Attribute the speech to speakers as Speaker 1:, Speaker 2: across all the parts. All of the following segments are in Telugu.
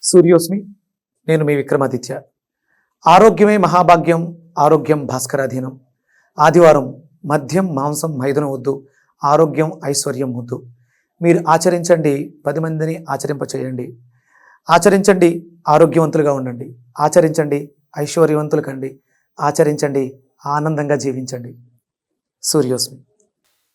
Speaker 1: సూర్యోస్మి. నేను మీ విక్రమాదిత్య. ఆరోగ్యమే మహాభాగ్యం, ఆరోగ్యం భాస్కరాధీనం. ఆదివారం మద్యం మాంసం మైదనం వద్దు, ఆరోగ్యం ఐశ్వర్యం ముద్దు. మీరు ఆచరించండి, 10 మందిని ఆచరింపచేయండి. ఆచరించండి, ఆరోగ్యవంతులుగా ఉండండి. ఆచరించండి, ఐశ్వర్యవంతులు కండి. ఆచరించండి, ఆనందంగా జీవించండి. సూర్యోస్మి.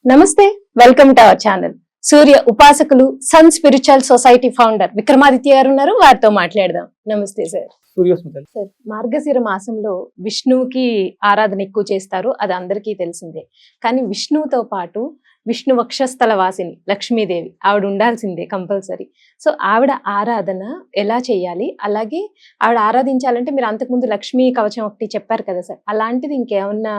Speaker 2: నమస్తే, వెల్కమ్ టు అవర్ ఛానల్. సూర్య ఉపాసకులు sun spiritual society founder Vikramaditya గారు ఉన్నారు, వారితో మాట్లాడదాం. నమస్తే సార్.
Speaker 1: సూర్యోస్మి.
Speaker 2: సార్, మార్గశిర మాసంలో విష్ణువుకి ఆరాధన ఎక్కువ చేస్తారు, అది అందరికీ తెలిసిందే. కానీ విష్ణువుతో పాటు విష్ణు వక్షస్థల వాసిని లక్ష్మీదేవి ఆవిడ ఉండాల్సిందే కంపల్సరీ. సో ఆవిడ ఆరాధన ఎలా చేయాలి, అలాగే ఆవిడ ఆరాధించాలంటే మీరు అంతకుముందు లక్ష్మీ కవచం ఒకటి చెప్పారు కదా సార్, అలాంటిది ఇంకేమన్నా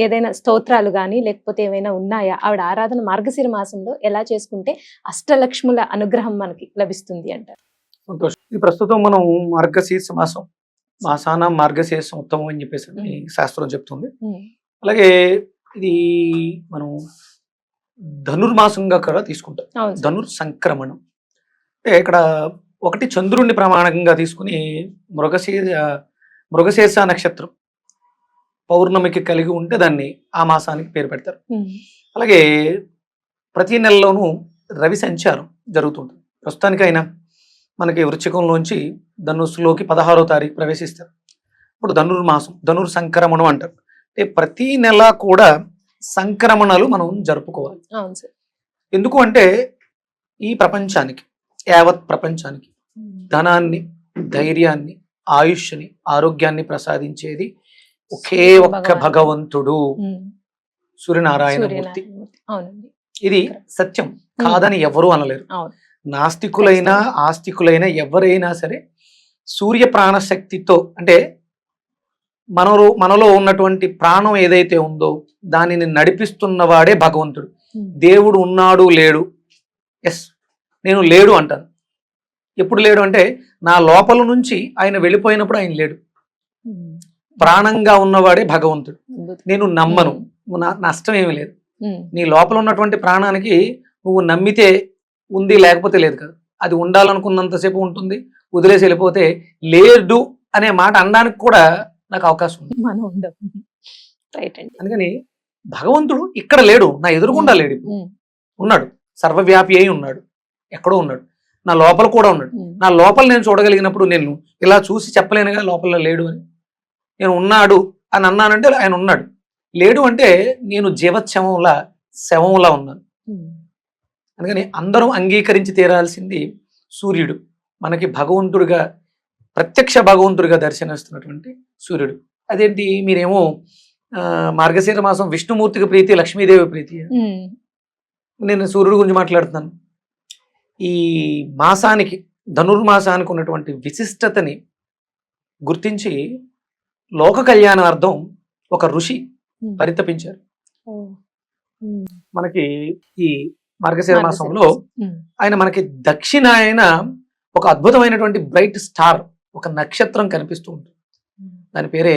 Speaker 2: ఏదైనా స్తోత్రాలు కానీ లేకపోతే ఏమైనా ఉన్నాయా? ఆవిడ ఆరాధన మార్గశిర మాసంలో ఎలా చేసుకుంటే అష్టలక్ష్ముల అనుగ్రహం మనకి లభిస్తుంది అంటారు?
Speaker 1: సంతోషం. ఇది ప్రస్తుతం మనం మార్గశీర్ష మాసం, మాసాన మార్గశీర్షం ఉత్తమం అని చెప్పేసి శాస్త్రం చెప్తుంది. అలాగే ఇది మనం ధనుర్మాసంగా కూడా తీసుకుంటాం. ధనుర్ సంక్రమణం అంటే ఇక్కడ ఒకటి చంద్రుడిని ప్రమాణంగా తీసుకుని మృగశీర్ష నక్షత్రం పౌర్ణమికి కలిగి ఉంటే దాన్ని ఆ మాసానికి పేరు పెడతారు. అలాగే ప్రతి నెలలోనూ రవి సంచారం జరుగుతుంటుంది. ప్రస్తుతానికైనా మనకి వృశ్చికంలోంచి ధనుస్సులోకి 16వ తారీఖు ప్రవేశిస్తారు. ఇప్పుడు ధనుర్మాసం, ధనుర్ సంక్రమణం అంటారు. అంటే ప్రతి నెల కూడా సంక్రమణలు మనం జరుపుకోవాలి. ఎందుకు అంటే ఈ ప్రపంచానికి, యావత్ ప్రపంచానికి ధనాన్ని, ధైర్యాన్ని, ఆయుష్ని, ఆరోగ్యాన్ని ప్రసాదించేది ఒకే ఒక్క భగవంతుడు, సూర్యనారాయణమూర్తి. ఇది సత్యం కాదని ఎవరు అనలేరు. నాస్తికులైనా ఆస్తికులైనా ఎవరైనా సరే సూర్య ప్రాణశక్తితో, అంటే మనలో ఉన్నటువంటి ప్రాణం ఏదైతే ఉందో దానిని నడిపిస్తున్నవాడే భగవంతుడు. దేవుడు ఉన్నాడు లేడు, ఎస్ నేను లేడు అంటాను. ఎప్పుడు లేడు అంటే నా లోపల నుంచి ఆయన వెళ్ళిపోయినప్పుడు ఆయన లేడు. ప్రాణంగా ఉన్నవాడే భగవంతుడు. నేను నమ్మను, నష్టం ఏమీ లేదు. నీ లోపల ఉన్నటువంటి ప్రాణానికి నువ్వు నమ్మితే ఉంది, లేకపోతే లేదు కదా. అది ఉండాలనుకున్నంతసేపు ఉంటుంది, వదిలేసి వెళ్ళిపోతే లేదు అనే మాట అనడానికి కూడా నాకు అవకాశం ఉంది. అందుకని భగవంతుడు ఇక్కడ లేడు, నా ఎదురుగుండా లేడు. ఉన్నాడు, సర్వవ్యాపి అయి ఉన్నాడు, ఎక్కడో ఉన్నాడు, నా లోపల కూడా ఉన్నాడు. నా లోపల నేను చూడగలిగినప్పుడు నేను ఇలా చూసి చెప్పలేనుగా లోపల లేడు అని. నేను ఉన్నాడు అని అన్నానంటే ఆయన ఉన్నాడు. లేడు అంటే నేను శవంలా ఉన్నాను. అందుకని అందరం అంగీకరించి తీరాల్సింది సూర్యుడు. మనకి భగవంతుడిగా, ప్రత్యక్ష భగవంతుడిగా దర్శనమిస్తున్నటువంటి సూర్యుడు. అదేంటి మీరేమో మార్గశీర మాసం విష్ణుమూర్తికి ప్రీతి, లక్ష్మీదేవి ప్రీతి. నేను సూర్యుడి గురించి మాట్లాడుతున్నాను. ఈ మాసానికి, ధనుర్మాసానికి ఉన్నటువంటి విశిష్టతని గుర్తించి లోక కళ్యాణార్థం ఒక ఋషి పరితపించారు. మనకి ఈ మార్గశిర మాసంలో ఆయన మనకి దక్షిణాయన ఒక అద్భుతమైనటువంటి బ్రైట్ స్టార్, ఒక నక్షత్రం కనిపిస్తూ ఉంటుంది. దాని పేరే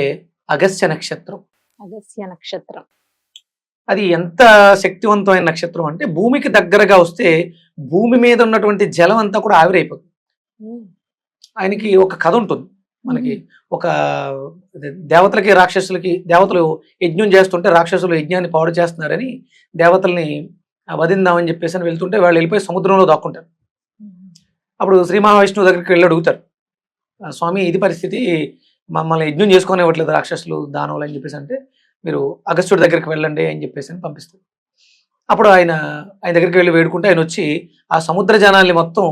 Speaker 1: అగస్త్య నక్షత్రం.
Speaker 2: అగస్త్య నక్షత్రం
Speaker 1: అది ఎంత శక్తివంతమైన నక్షత్రం అంటే భూమికి దగ్గరగా వస్తే భూమి మీద ఉన్నటువంటి జలం అంతా కూడా ఆవిరైపోతుంది. ఆయనకి ఒక కథ ఉంటుంది. మనకి ఒక దేవతలకి రాక్షసులకి, దేవతలు యజ్ఞం చేస్తుంటే రాక్షసులు యజ్ఞాన్ని పాడు చేస్తున్నారని దేవతల్ని వధిందామని చెప్పేసి వెళ్తుంటే వాళ్ళు వెళ్ళిపోయి సముద్రంలో దాక్కుంటారు. అప్పుడు శ్రీ మహావిష్ణువు దగ్గరికి వెళ్ళి అడుగుతారు, స్వామి ఇది పరిస్థితి, మమ్మల్ని యజ్ఞం చేసుకొని ఇవ్వట్లేదు రాక్షసులు, దానవులు అని చెప్పేసి. అంటే మీరు అగస్త్యుడి దగ్గరికి వెళ్ళండి అని చెప్పేసి అని పంపిస్తారు. అప్పుడు ఆయన దగ్గరికి వెళ్ళి వేడుకుంటే ఆయన వచ్చి ఆ సముద్ర జనాల్ని మొత్తం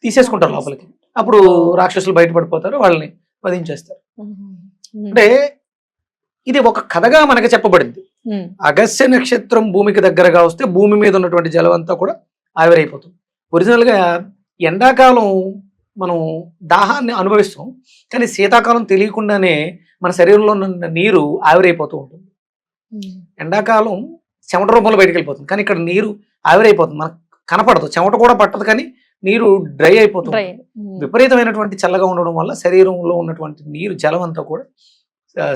Speaker 1: తీసేసుకుంటారు లోపలికి. అప్పుడు రాక్షసులు బయటపడిపోతారు, వాళ్ళని వధించేస్తారు. అంటే ఇది ఒక కథగా మనకి చెప్పబడింది. అగస్త్య నక్షత్రం భూమికి దగ్గరగా వస్తే భూమి మీద ఉన్నటువంటి జలం అంతా కూడా ఆవిరైపోతుంది. ఒరిజినల్ గా ఎండాకాలం మనం దాహాన్ని అనుభవిస్తాం, కానీ శీతాకాలం తెలియకుండానే మన శరీరంలో ఉన్న నీరు ఆవిరైపోతూ ఉంటుంది. ఎండాకాలం చెమట రూపంలో బయటకు వెళ్ళిపోతుంది, కానీ ఇక్కడ నీరు ఆవిరైపోతుంది, మనకు కనపడదు, చెమట కూడా పట్టదు, కానీ నీరు డ్రై అయిపోతుంది. విపరీతమైనటువంటి చల్లగా ఉండడం వల్ల శరీరంలో ఉన్నటువంటి నీరు, జలం అంతా కూడా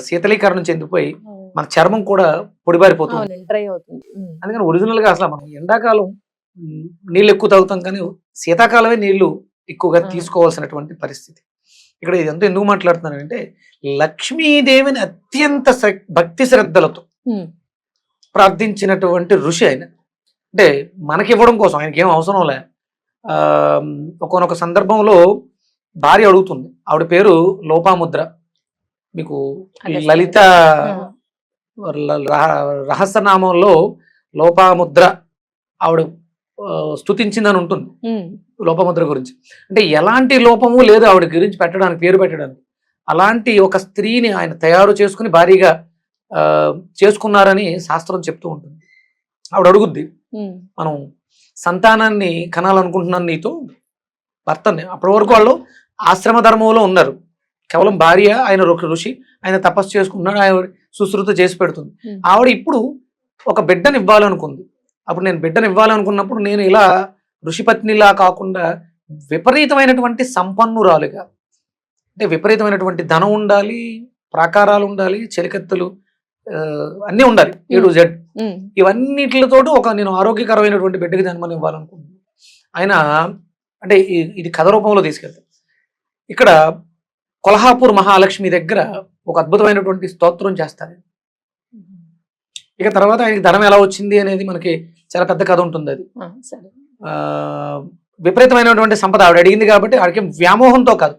Speaker 1: శీతలీకరణం చెందిపోయి మన చర్మం కూడా పొడిబారిపోతుంది,
Speaker 2: డ్రై అవుతుంది.
Speaker 1: అందుకని ఒరిజినల్ గా అసలు మనం ఎండాకాలం నీళ్ళు ఎక్కువ తాగుతాం, కానీ శీతాకాలమే నీళ్లు ఎక్కువగా
Speaker 2: ఆ.
Speaker 1: తీసుకోవాల్సినటువంటి పరిస్థితి. ఇక్కడ ఇదంతా ఎందుకు మాట్లాడుతున్నానంటే లక్ష్మీదేవిని అత్యంత భక్తి శ్రద్ధలతో ప్రార్థించినటువంటి ఋషి ఆయన. అంటే మనకి ఇవ్వడం కోసం ఆయనకి ఏం అవసరం లే. ఒక్కొక్క సందర్భంలో భార్య అడుగుతుంది, ఆవిడ పేరు లోపాముద్ర. మీకు లలిత రహస్యనామంలో లోపాముద్ర ఆవిడ స్తుతించిందని ఉంటుంది లోపముద్ర గురించి. అంటే ఎలాంటి లోపము లేదు ఆవిడ గురించి పెట్టడానికి, పేరు పెట్టడానికి. అలాంటి ఒక స్త్రీని ఆయన తయారు చేసుకుని భారీగా చేసుకున్నారని శాస్త్రం చెప్తూ ఉంటుంది. ఆవిడ అడుగుద్ది, మనం సంతానాన్ని కనాలనుకుంటున్నాను నీతో, భర్తని. అప్పటి వరకు వాళ్ళు ఆశ్రమ ధర్మంలో ఉన్నారు, కేవలం భార్య, ఆయన ఒక ఋషి, ఆయన తపస్సు చేసుకుంటున్నాడు, ఆయన సుశ్రుత చేసి పెడుతుంది. ఆవిడ ఇప్పుడు ఒక బిడ్డని ఇవ్వాలనుకుంది. అప్పుడు నేను బిడ్డను ఇవ్వాలనుకున్నప్పుడు నేను ఇలా ఋషిపత్నిలా కాకుండా విపరీతమైనటువంటి సంపన్నురాలుగా, అంటే విపరీతమైనటువంటి ధనం ఉండాలి, ప్రాకారాలు ఉండాలి, చెలికత్తెలు అన్నీ ఉండాలి, A-Z. ఇవన్నిటితో నేను ఆరోగ్యకరమైనటువంటి బిడ్డకి జన్మని ఇవ్వాలనుకుంటున్నాను. ఆయన అంటే ఇది కథ రూపంలో తీసుకెళ్తాను. ఇక్కడ కొల్హాపూర్ మహాలక్ష్మి దగ్గర ఒక అద్భుతమైనటువంటి స్తోత్రం చేస్తారు. ఇక తర్వాత ఆయనకి ధనం ఎలా వచ్చింది అనేది మనకి చాలా పెద్ద కథ ఉంటుంది. అది విపరీతమైనటువంటి సంపద ఆవిడ అడిగింది కాబట్టి ఆవిడకి వ్యామోహంతో కాదు,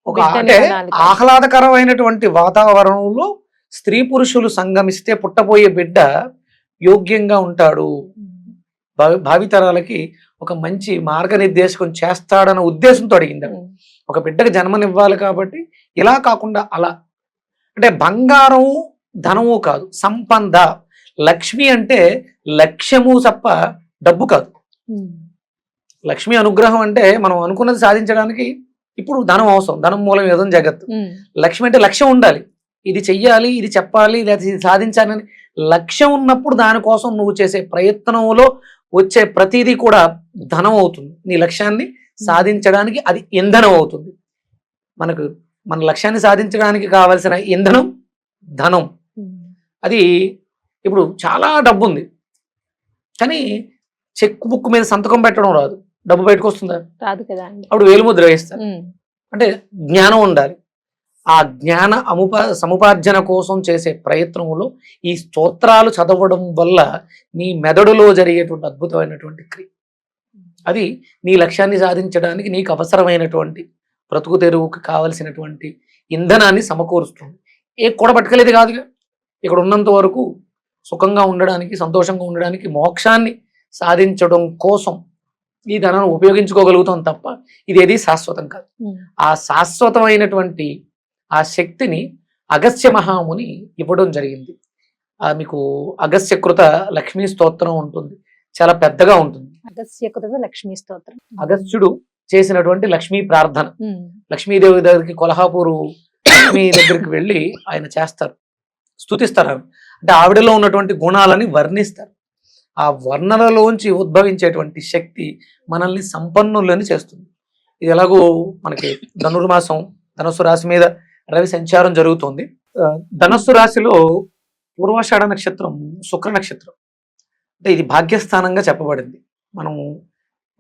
Speaker 1: ఒక అంటే ఆహ్లాదకరమైనటువంటి వాతావరణంలో స్త్రీ పురుషులు సంగమిస్తే పుట్టబోయే బిడ్డ యోగ్యంగా ఉంటాడు, భావితరాలకి ఒక మంచి మార్గనిర్దేశకం చేస్తాడన్న ఉద్దేశంతో అడిగింది. ఒక బిడ్డకు జన్మనివ్వాలి కాబట్టి ఇలా కాకుండా అలా, అంటే బంగారం ధనము కాదు, సంపద. లక్ష్మి అంటే లక్ష్యము తప్ప డబ్బు కాదు. లక్ష్మి అనుగ్రహం అంటే మనం అనుకున్నది సాధించడానికి ఇప్పుడు ధనం అవసరం, ధనం మూలం ఏదో జగత్తు. లక్ష్మి అంటే లక్ష్యం ఉండాలి, ఇది చెయ్యాలి, ఇది చెప్పాలి, లేదా ఇది సాధించాలని లక్ష్యం ఉన్నప్పుడు దానికోసం నువ్వు చేసే ప్రయత్నంలో వచ్చే ప్రతిదీ కూడా ధనం అవుతుంది. నీ లక్ష్యాన్ని సాధించడానికి అది ఇంధనం అవుతుంది. మన లక్ష్యాన్ని సాధించడానికి కావాల్సిన ఇంధనం ధనం. అది ఇప్పుడు చాలా డబ్బు ఉంది కానీ చెక్ బుక్ మీద సంతకం పెట్టడం రాదు, డబ్బు బయటకు వస్తుందా?
Speaker 2: రాదు కదా.
Speaker 1: అప్పుడు వేలుముద్ర వేస్తారు. అంటే జ్ఞానం ఉండాలి. ఆ జ్ఞాన సముపార్జన కోసం చేసే ప్రయత్నంలో ఈ స్తోత్రాలు చదవడం వల్ల నీ మెదడులో జరిగేటువంటి అద్భుతమైనటువంటి క్రియ, అది నీ లక్ష్యాన్ని సాధించడానికి నీకు అవసరమైనటువంటి బ్రతుకు తెరువుకు కావలసినటువంటి ఇంధనాన్ని సమకూరుస్తుంది. కూడా పట్టుకెళ్ళేది కాదుగా. ఇక్కడ ఉన్నంత వరకు సుఖంగా ఉండడానికి, సంతోషంగా ఉండడానికి, మోక్షాన్ని సాధించడం కోసం ఈ ధనాన్ని ఉపయోగించుకోగలుగుతాం తప్ప ఇదేది శాశ్వతం కాదు. ఆ శాశ్వతమైనటువంటి ఆ శక్తిని అగస్త్య మహాముని ఇవ్వడం జరిగింది. మీకు అగస్త్యకృత లక్ష్మీ స్తోత్రం ఉంటుంది, చాలా పెద్దగా ఉంటుంది.
Speaker 2: అగస్త్యకృత లక్ష్మీ స్తోత్రం,
Speaker 1: అగస్త్యుడు చేసినటువంటి లక్ష్మీ ప్రార్థన. లక్ష్మీదేవి దగ్గరికి, కొల్హాపూరు లక్ష్మీ దగ్గరికి వెళ్ళి ఆయన చేస్తారు, స్తుతిస్తారు. అంటే ఆవిడలో ఉన్నటువంటి గుణాలని వర్ణిస్తారు. ఆ వర్ణనలోంచి ఉద్భవించేటువంటి శక్తి మనల్ని సంపన్నులని చేస్తుంది. ఇది ఎలాగో మనకి ధనుర్మాసం ధనస్సు రాశి మీద రవి సంచారం జరుగుతుంది. ధనస్సు రాశిలో పూర్వాషాఢ నక్షత్రం శుక్ర నక్షత్రం, అంటే ఇది భాగ్యస్థానంగా చెప్పబడింది.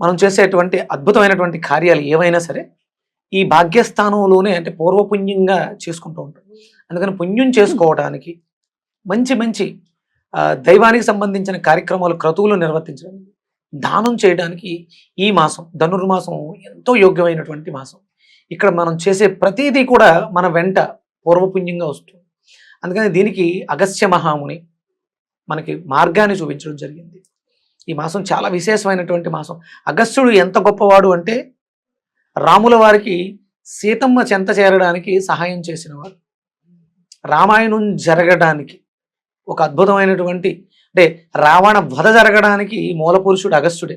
Speaker 1: మనం చేసేటువంటి అద్భుతమైనటువంటి కార్యాలు ఏవైనా సరే ఈ భాగ్యస్థానంలోనే, అంటే పూర్వపుణ్యంగా చేసుకుంటూ ఉంటాం. అందుకని పుణ్యం చేసుకోవడానికి మంచి దైవానికి సంబంధించిన కార్యక్రమాలు, క్రతువులు నిర్వర్తించడానికి, దానం చేయడానికి ఈ మాసం ధనుర్మాసం ఎంతో యోగ్యమైనటువంటి మాసం. ఇక్కడ మనం చేసే ప్రతిదీ కూడా మన వెంట పూర్వపుణ్యంగా వస్తుంది. అందుకని దీనికి అగస్త్య మహాముని మనకి మార్గాన్ని చూపించడం జరిగింది. ఈ మాసం చాలా విశేషమైనటువంటి మాసం. అగస్త్యుడు ఎంత గొప్పవాడు అంటే రాముల వారికి సీతమ్మ చెంత చేరడానికి సహాయం చేసినవాడు. రామాయణం జరగడానికి ఒక అద్భుతమైనటువంటి, అంటే రావణ వధ జరగడానికి మూల పురుషుడు అగస్త్యుడే.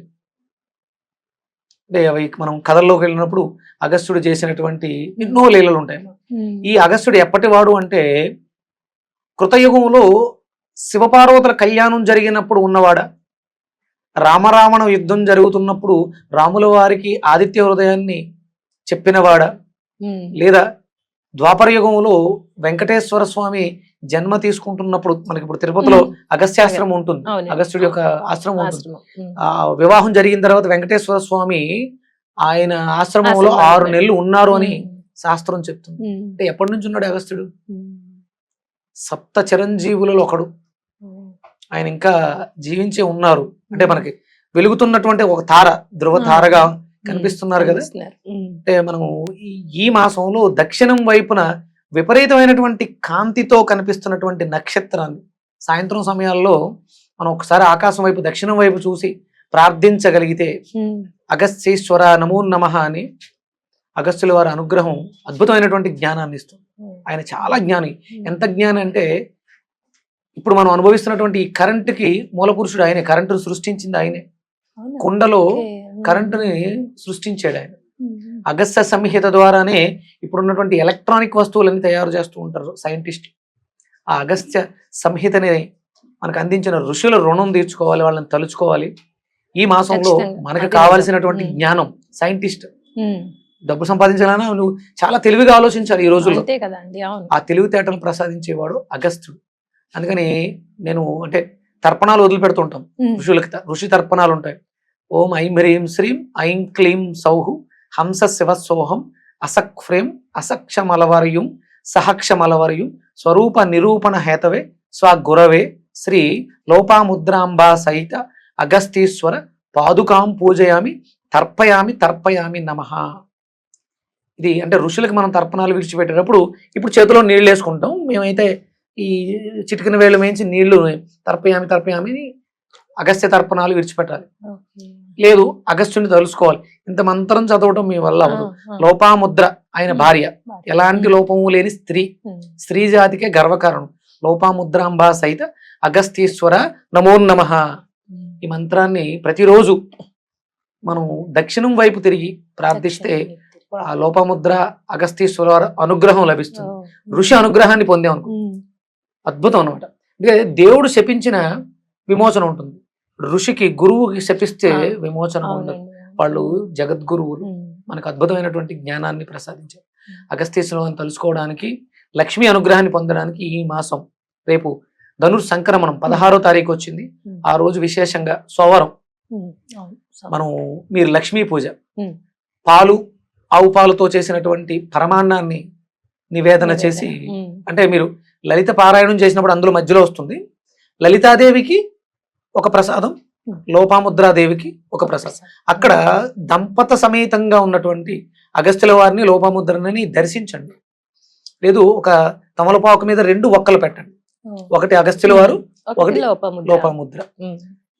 Speaker 1: అంటే అవి మనం కథల్లోకి వెళ్ళినప్పుడు అగస్త్యుడు చేసినటువంటి ఎన్నో లీలలు ఉంటాయి. ఈ అగస్త్యుడు ఎప్పటి వాడు అంటే కృతయుగంలో శివపార్వతుల కళ్యాణం జరిగినప్పుడు ఉన్నవాడా, రామరావణ యుద్ధం జరుగుతున్నప్పుడు రాముల వారికి ఆదిత్య హృదయాన్ని చెప్పినవాడా, లేదా ద్వాపర యుగంలో వెంకటేశ్వర స్వామి జన్మ తీసుకుంటున్నప్పుడు, మనకి ఇప్పుడు తిరుపతిలో అగస్త్యాశ్రమం ఉంటుంది, అగస్త్యుడి యొక్క ఆశ్రమం ఉంటుంది. ఆ వివాహం జరిగిన తర్వాత వెంకటేశ్వర స్వామి ఆయన ఆశ్రమంలో
Speaker 2: ఆశ్రమంలో
Speaker 1: 6 నెలలు ఉన్నారు అని
Speaker 2: ఉమ్,
Speaker 1: శాస్త్రం చెప్తుంది.
Speaker 2: ఉమ్,
Speaker 1: అంటే ఎప్పటి నుంచి ఉన్నాడు అగస్త్యుడు?
Speaker 2: ఉమ్,
Speaker 1: సప్త చిరంజీవులలో ఒకడు.
Speaker 2: ఉమ్,
Speaker 1: ఆయన ఇంకా జీవించే ఉన్నారు. అంటే మనకి వెలుగుతున్నటువంటి ఒక తార, ధ్రువ తారగా కనిపిస్తున్నారు కదా.
Speaker 2: కనిపిస్తున్నారు. ఉమ్,
Speaker 1: అంటే మనము ఈ మాసంలో దక్షిణం వైపున విపరీతమైనటువంటి కాంతితో కనిపిస్తున్నటువంటి నక్షత్రాన్ని సాయంత్రం సమయాల్లో మనం ఒకసారి ఆకాశం వైపు దక్షిణం వైపు చూసి ప్రార్థించగలిగితే
Speaker 2: ఉమ్,
Speaker 1: అగస్త్యేశ్వర నమో నమః అని అగస్త్యుల వారి అనుగ్రహం అద్భుతమైనటువంటి జ్ఞానాన్ని ఇస్తుంది.
Speaker 2: ఉమ్,
Speaker 1: ఆయన చాలా జ్ఞాని. ఎంత జ్ఞాని అంటే ఇప్పుడు మనం అనుభవిస్తున్నటువంటి ఈ కరెంటుకి మూల పురుషుడు ఆయనే. కరెంటును సృష్టించింది ఆయనే.
Speaker 2: అవునా?
Speaker 1: కుండలో
Speaker 2: ఓకే. ఉమ్,
Speaker 1: కరెంటుని సృష్టించాడు ఆయన.
Speaker 2: ఉమ్,
Speaker 1: అగస్త్య సంహిత ద్వారానే ఇప్పుడున్నటువంటి ఎలక్ట్రానిక్ వస్తువులన్నీ తయారు చేస్తూ ఉంటారు సైంటిస్ట్. ఆ అగస్త్య సంహితని మనకు అందించిన ఋషుల రుణం తీర్చుకోవాలి, వాళ్ళని తలుచుకోవాలి. ఈ మాసంలో
Speaker 2: ఖచ్చితంగా.
Speaker 1: మనకు
Speaker 2: అది
Speaker 1: కావాల్సినటువంటి
Speaker 2: నిజం.
Speaker 1: జ్ఞానం, సైంటిస్ట్
Speaker 2: ఉమ్,
Speaker 1: డబ్బు సంపాదించాలన్నా నువ్వు చాలా తెలివిగా ఆలోచించాలి ఈ రోజుల్లో.
Speaker 2: అంతే కదా అండి. అవును.
Speaker 1: ఆ తెలివితేటలు ప్రసాదించేవాడు అగస్త్యుడు. అందుకని నేను అంటే తర్పణాలు వదిలిపెడుతుంటాం.
Speaker 2: ఉమ్,
Speaker 1: ఋషులకి ఋషి తర్పణాలు ఉంటాయి. ఓం ఐం హ్రీం శ్రీం ఐం క్లీం సౌహు హంస శివ సోహం అసక్ఫ్రేం అసక్షమలవర్యుం సహక్షమలవర్యుం స్వరూప నిరూపణ హేతవే స్వగురవే శ్రీ లోపాముద్రాంబా సహిత అగస్తీశ్వర పాదుకాం పూజయామి తర్పయామి నమః. ఇది అంటే ఋషులకు మనం తర్పణాలు విడిచిపెట్టేటప్పుడు ఇప్పుడు చేతిలో నీళ్ళు వేసుకుంటాం. మేమైతే ఈ చిటికిన వేళ్ళు వేయించి నీళ్లు తర్పయామి అని అగస్త్య తర్పణాలు విడిచిపెట్టాలి.
Speaker 2: ఓకే.
Speaker 1: లేదు అగస్త్యుని తలుసుకోవాలి. ఇంత మంత్రం చదవటం మీ వల్ల
Speaker 2: ఆ,
Speaker 1: అవ్వదు.
Speaker 2: ఆ,
Speaker 1: లోపాముద్ర ఆయన భార్య,
Speaker 2: భార్య.
Speaker 1: ఎలాంటి లోపము లేని స్త్రీ,
Speaker 2: ఉమ్,
Speaker 1: స్త్రీ జాతికే గర్వకారణం. లోపాముద్రాంబా సహిత అగస్తీశ్వర నమో నమః.
Speaker 2: ఉమ్.
Speaker 1: ఈ మంత్రాన్ని ప్రతిరోజు మనం దక్షిణం వైపు తిరిగి ప్రార్థిస్తే ఆ లోపముద్ర అగస్తీశ్వర వారి అనుగ్రహం లభిస్తుంది.
Speaker 2: ఓ.
Speaker 1: ఋషి అనుగ్రహాన్ని పొందామనుకో
Speaker 2: ఉమ్,
Speaker 1: అద్భుతం అనమాట. ఎందుకంటే దేవుడు శపించిన విమోచన ఉంటుంది. ఋషికి గురువుకి శపిస్తే
Speaker 2: ఆ,
Speaker 1: విమోచన ఉండదు.
Speaker 2: అవునండి.
Speaker 1: వాళ్ళు జగద్గురువులు,
Speaker 2: ఉమ్,
Speaker 1: మనకు అద్భుతమైనటువంటి జ్ఞానాన్ని ప్రసాదించారు. అగస్తీశ్వరుని తలుసుకోవడానికి, లక్ష్మీ అనుగ్రహాన్ని పొందడానికి ఈ మాసం రేపు ధనుర్ సంక్రమణం 16వ తారీఖు వచ్చింది.
Speaker 2: ఉమ్,
Speaker 1: ఆ రోజు విశేషంగా సోమవారం
Speaker 2: ఉమ్, అవును.
Speaker 1: మనం మీరు లక్ష్మీ పూజ,
Speaker 2: ఉమ్,
Speaker 1: పాలు ఆవు పాలతో చేసినటువంటి పరమాన్నాన్ని నివేదన చేసి,
Speaker 2: ఉమ్,
Speaker 1: అంటే మీరు లలిత పారాయణం చేసినప్పుడు అందులో మధ్యలో వస్తుంది లలితాదేవికి ఒక ప్రసాదం, లోపాముద్రాదేవికి ఒక ప్రసాదం. అక్కడ దంపత సమేతంగా ఉన్నటువంటి అగస్త్యుల వారిని లోపాముద్రని దర్శించండి. లేదు ఒక తమలపాకు మీద 2 ఒక్కలు పెట్టండి.
Speaker 2: ఓ.
Speaker 1: ఒకటి అగస్త్యుల వారు, ఒకటి
Speaker 2: లోపముద్ర.
Speaker 1: లోపాముద్ర.
Speaker 2: ఉమ్,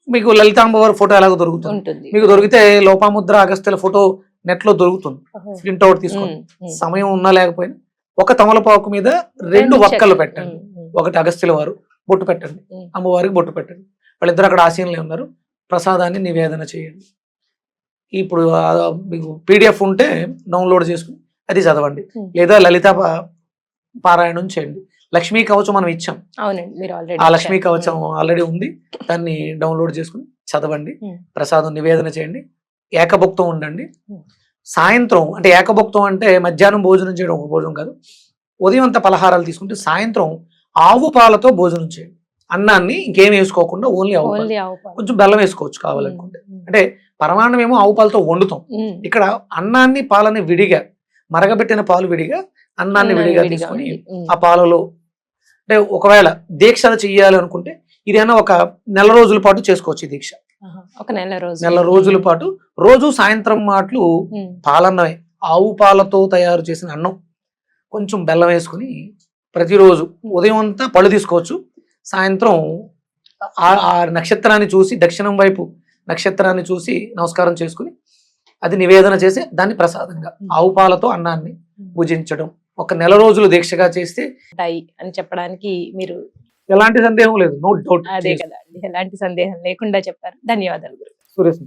Speaker 1: మీకు లలితాంబ వారి ఫోటో ఎలాగో దొరుకుతుంది.
Speaker 2: ఉంటుంది.
Speaker 1: మీకు దొరికితే లోపాముద్ర అగస్త్యుల ఫోటో నెట్ లో దొరుకుతుంది.
Speaker 2: ఓహో.
Speaker 1: ప్రింట్ అవుట్ తీసుకోండి.
Speaker 2: ఉమ్, ఉమ్.
Speaker 1: సమయం ఉన్నా లేకపోయినా ఒక తమలపాకు మీద 2 ఒక్కలు
Speaker 2: చెట్టు.
Speaker 1: పెట్టండి.
Speaker 2: ఉమ్, ఉమ్,
Speaker 1: ఒకటి అగస్త్యుల వారు, బొట్టు పెట్టండి.
Speaker 2: ఉమ్.
Speaker 1: అమ్మవారికి బొట్టు పెట్టండి. వాళ్ళిద్దరు అక్కడ ఆశీనులే ఉన్నారు. ప్రసాదాన్ని నివేదన చేయండి. ఇప్పుడు మీకు పీడిఎఫ్ ఉంటే డౌన్లోడ్ చేసుకుని అది చదవండి.
Speaker 2: ఉమ్.
Speaker 1: లేదా లలిత పారాయణం చేయండి. లక్ష్మీ కవచం మనం ఇచ్చాం.
Speaker 2: అవునండి, మీరు ఆల్రెడీ
Speaker 1: ఆ లక్ష్మీ కవచం ఆల్రెడీ ఉంది. దాన్ని డౌన్లోడ్ చేసుకుని చదవండి.
Speaker 2: ఉమ్.
Speaker 1: ప్రసాదం నివేదన చేయండి. ఏకభుక్తం ఉండండి.
Speaker 2: ఉమ్.
Speaker 1: సాయంత్రం అంటే ఏకభుక్తం అంటే మధ్యాహ్నం భోజనం చేయడం ఒక భోజనం కాదు. ఉదయం అంతా పలహారాలు తీసుకుంటే సాయంత్రం ఆవు పాలతో భోజనం చేయండి. అన్నాన్ని ఇంకేం వేసుకోకుండా ఓన్లీ ఆవు పాలు.
Speaker 2: ఓన్లీ ఆవు పాలు.
Speaker 1: కొంచెం బెల్లం వేసుకోవచ్చు కావాలనుకుంటే.
Speaker 2: ఉమ్,
Speaker 1: అంటే పరమాన్నం ఏమో ఆవు పాలతో వండుతాం.
Speaker 2: ఉమ్.
Speaker 1: ఇక్కడ అన్నాన్ని పాలని విడిగా, మరగబెట్టిన పాలు విడిగా, అన్నాన్ని విడిగా
Speaker 2: విడిగా
Speaker 1: తీసుకొని
Speaker 2: ఉంది. ఉమ్.
Speaker 1: ఆ పాలలో అంటే ఒకవేళ దీక్షలు చెయ్యాలి అనుకుంటే ఇదైనా ఒక నెల రోజుల పాటు చేసుకోవచ్చు. ఈ దీక్ష
Speaker 2: ఆహా. ఒక నెల రోజు.
Speaker 1: నెల రోజుల పాటు రోజు సాయంత్రం మాటలు
Speaker 2: ఉమ్,
Speaker 1: పాలన్నమే, ఆవు పాలతో తయారు చేసిన అన్నం, కొంచెం బెల్లం వేసుకుని ప్రతిరోజు ఉదయం అంతా పళ్ళు తీసుకోవచ్చు. సాయంత్రం ఆ నక్షత్రాన్ని చూసి, దక్షిణం వైపు నక్షత్రాన్ని చూసి నమస్కారం చేసుకుని అది నివేదన చేసి దాన్ని ప్రసాదంగా ఆవు పాలతో అన్నాన్ని భుజించడం ఒక నెల రోజులు దీక్షగా చేస్తే
Speaker 2: ఉంటాయి అని చెప్పడానికి మీరు
Speaker 1: ఎలాంటి సందేహం లేదు. No doubt.
Speaker 2: అదే కదా అండి, ఎలాంటి సందేహం లేకుండా చెప్పారు. ధన్యవాదాలు.
Speaker 1: సురేష్.